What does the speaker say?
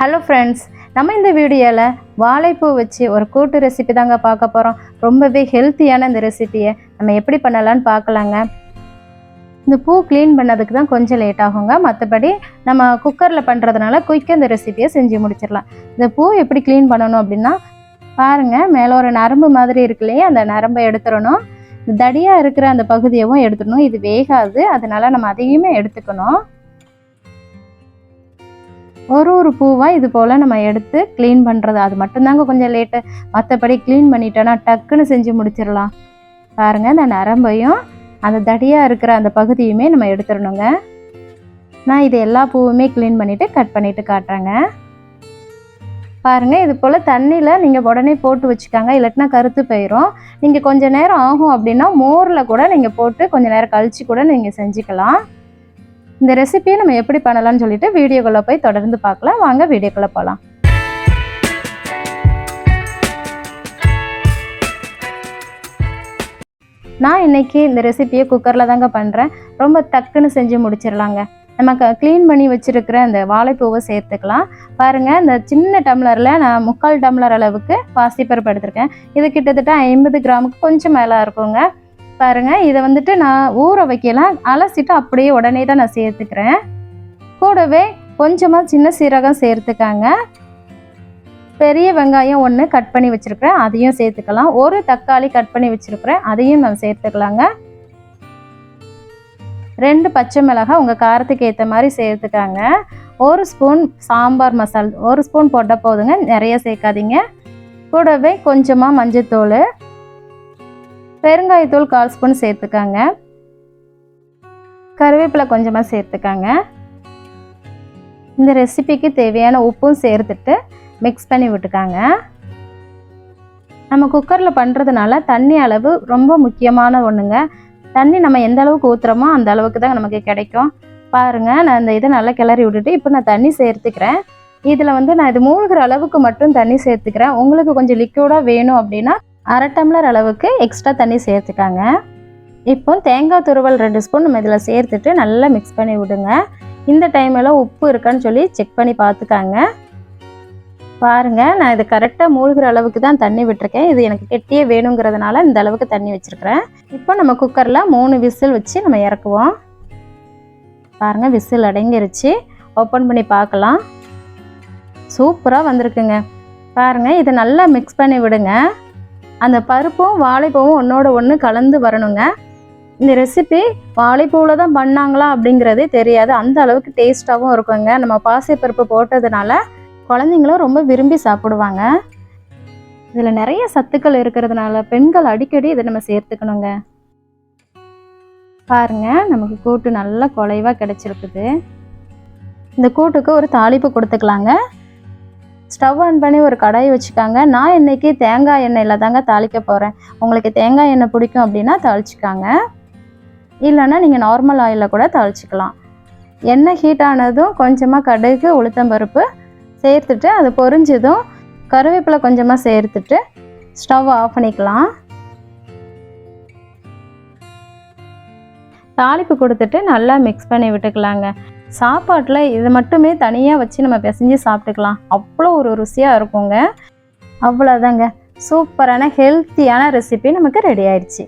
Hello friends, நம்ம இந்த வீடியோவில் வாழைப்பூ வச்சு ஒரு கூட்டு ரெசிபி தாங்க பார்க்க போகிறோம். ரொம்பவே ஹெல்த்தியான இந்த ரெசிபியை நம்ம எப்படி பண்ணலான்னு பார்க்கலாங்க. இந்த பூ க்ளீன் பண்ணதுக்கு தான் கொஞ்சம் லேட் ஆகுங்க. மற்றபடி நம்ம குக்கரில் பண்ணுறதுனால குயிக்காக இந்த ரெசிபியை செஞ்சு முடிச்சிடலாம். இந்த பூ எப்படி க்ளீன் பண்ணணும் அப்படின்னா பாருங்கள், மேலே ஒரு நரம்பு மாதிரி இருக்கு இல்லையா, அந்த நரம்பை எடுத்துடணும். தடியாக இருக்கிற அந்த பகுதியவும் எடுத்துடணும். இது வேகாது, அதனால் நம்ம அதையுமே எடுத்துக்கணும். ஒரு பூவாக இது போல் நம்ம எடுத்து க்ளீன் பண்ணுறது, அது மட்டும்தாங்க கொஞ்சம் லேட்டு. மற்றபடி க்ளீன் பண்ணிட்டோன்னா டக்குன்னு செஞ்சு முடிச்சிடலாம். பாருங்கள், இந்த நரம்பையும் அந்த தடியாக இருக்கிற அந்த பகுதியுமே நம்ம எடுத்துடணுங்க. நான் இது எல்லா பூவுமே க்ளீன் பண்ணிவிட்டு கட் பண்ணிவிட்டு காட்டுறேங்க. பாருங்கள், இது போல் தண்ணியில் நீங்கள் உடனே போட்டு வச்சுக்காங்க, இல்லாட்டினா கருத்து போயிடும். நீங்கள் கொஞ்சம் நேரம் ஆகும் அப்படின்னா மோரில் கூட நீங்கள் போட்டு கொஞ்சம் நேரம் கழித்து கூட நீங்கள் செஞ்சுக்கலாம். இந்த ரெசிபியை நம்ம எப்படி பண்ணலாம்னு சொல்லிட்டு வீடியோக்குள்ளே போய் தொடர்ந்து பார்க்கலாம். வாங்க வீடியோக்குள்ளே போகலாம். நான் இன்றைக்கி இந்த ரெசிபியை குக்கரில் தாங்க பண்ணுறேன். ரொம்ப டக்குன்னு செஞ்சு முடிச்சிடலாங்க. நம்ம க்ளீன் பண்ணி வச்சுருக்கிற அந்த வாழைப்பூவை சேர்த்துக்கலாம். பாருங்கள், இந்த சின்ன டம்ளரில் நான் 3/4 டம்ளர் அளவுக்கு பாசிப்பருப்பு எடுத்திருக்கேன். இது கிட்டத்தட்ட 50 கிராமுக்கு கொஞ்சம் மேலே இருக்குங்க. பாருங்கள், இதை வந்துட்டு நான் ஊற வைக்கலாம், அலசிட்டு அப்படியே உடனே தான் நான் சேர்த்துக்கிறேன். கூடவே கொஞ்சமாக சின்ன சீரகம் சேர்த்துக்காங்க. பெரிய வெங்காயம் 1 கட் பண்ணி வச்சுருக்கிறேன், அதையும் சேர்த்துக்கலாம். ஒரு தக்காளி கட் பண்ணி வச்சுருக்கிறேன், அதையும் நம்ம சேர்த்துக்கலாங்க. 2 பச்சை மிளகாய் உங்கள் காரத்துக்கு ஏற்ற மாதிரி சேர்த்துக்காங்க. 1 ஸ்பூன் சாம்பார் மசால், 1 ஸ்பூன் போட்டால் போதுங்க, நிறைய சேர்க்காதீங்க. கூடவே கொஞ்சமாக மஞ்சத்தூள், பெருங்காயத்தூள் 1/4 ஸ்பூன் சேர்த்துக்காங்க. கருவேப்பிலை கொஞ்சமாக சேர்த்துக்காங்க. இந்த ரெசிபிக்கு தேவையான உப்பும் சேர்த்துட்டு மிக்ஸ் பண்ணி விட்டுக்காங்க. நம்ம குக்கரில் பண்ணுறதுனால தண்ணி அளவு ரொம்ப முக்கியமான ஒன்றுங்க. தண்ணி நம்ம எந்த அளவுக்கு ஊற்றுறோமோ அந்த அளவுக்கு தான் நமக்கு கிடைக்கும். பாருங்கள், நான் இந்த இதை நல்லா கிளறி விட்டுட்டு இப்போ நான் தண்ணி சேர்த்துக்கிறேன். இதில் நான் இது மூழ்கிற அளவுக்கு மட்டும் தண்ணி சேர்த்துக்கிறேன். உங்களுக்கு கொஞ்சம் லிக்விடாக வேணும் அப்படின்னா 1/2 டம்ளர் அளவுக்கு எக்ஸ்ட்ரா தண்ணி சேர்த்துக்காங்க. இப்போ தேங்காய் துருவல் 2 ஸ்பூன் நம்ம இதில் சேர்த்துட்டு நல்லா மிக்ஸ் பண்ணி விடுங்க. இந்த டைமில் உப்பு இருக்கான்னு சொல்லி செக் பண்ணி பார்த்துக்காங்க. பாருங்கள், நான் இது கரெக்டாக மூழ்கிற அளவுக்கு தான் தண்ணி விட்டுருக்கேன். இது எனக்கு கெட்டியே வேணுங்கிறதுனால இந்த அளவுக்கு தண்ணி வச்சுருக்கிறேன். இப்போ நம்ம குக்கரில் 3 விசில் வச்சு நம்ம இறக்குவோம். பாருங்கள், விசில் அடங்கிருச்சு. ஓப்பன் பண்ணி பார்க்கலாம். சூப்பராக வந்திருக்குங்க. பாருங்கள், இதை நல்லா மிக்ஸ் பண்ணி விடுங்க. அந்த பருப்பும் வாழைப்பூவும் ஒன்றோட ஒன்று கலந்து வரணுங்க. இந்த ரெசிபி வாழைப்பூவில் தான் பண்ணாங்களா அப்படிங்கிறதே தெரியாது, அந்த அளவுக்கு டேஸ்ட்டாகவும் இருக்குங்க. நம்ம பாசிப்பருப்பு போட்டதுனால குழந்தைங்களும் ரொம்ப விரும்பி சாப்பிடுவாங்க. இதில் நிறைய சத்துக்கள் இருக்கிறதுனால பெண்கள் அடிக்கடி இதை நம்ம சேர்த்துக்கணுங்க. பாருங்கள், நமக்கு கூட்டு நல்லா குலைவாக கிடச்சிருக்குது. இந்த கூட்டுக்கு ஒரு தாளிப்பு கொடுத்துக்கலாங்க. ஸ்டவ் ஆன் பண்ணி ஒரு கடாயை வச்சுக்காங்க. நான் இன்றைக்கி தேங்காய் எண்ணெயில் தாங்க தாளிக்க போகிறேன். உங்களுக்கு தேங்காய் எண்ணெய் பிடிக்கும் அப்படின்னா தாளிச்சிக்காங்க, இல்லைன்னா நீங்கள் நார்மல் ஆயிலில் கூட தாளிச்சிக்கலாம். எண்ணெய் ஹீட் ஆனதும் கொஞ்சமாக கடுகு உளுத்தம்பருப்பு சேர்த்துட்டு அது பொரிஞ்சதும் கருவேப்பிலை கொஞ்சமாக சேர்த்துட்டு ஸ்டவ் ஆஃப் பண்ணிக்கலாம். தாளிப்பு கொடுத்துட்டு நல்லா மிக்ஸ் பண்ணி விட்டுக்கலாங்க. சாப்பாட்டில் இது மட்டுமே தனியாக வச்சு நம்ம பிசைஞ்சு சாப்பிட்டுக்கலாம். அவ்வளோ ஒரு ருசியாக இருக்குங்க. அவ்வளோதாங்க, சூப்பரான ஹெல்த்தியான ரெசிபி நமக்கு ரெடி ஆயிடுச்சு.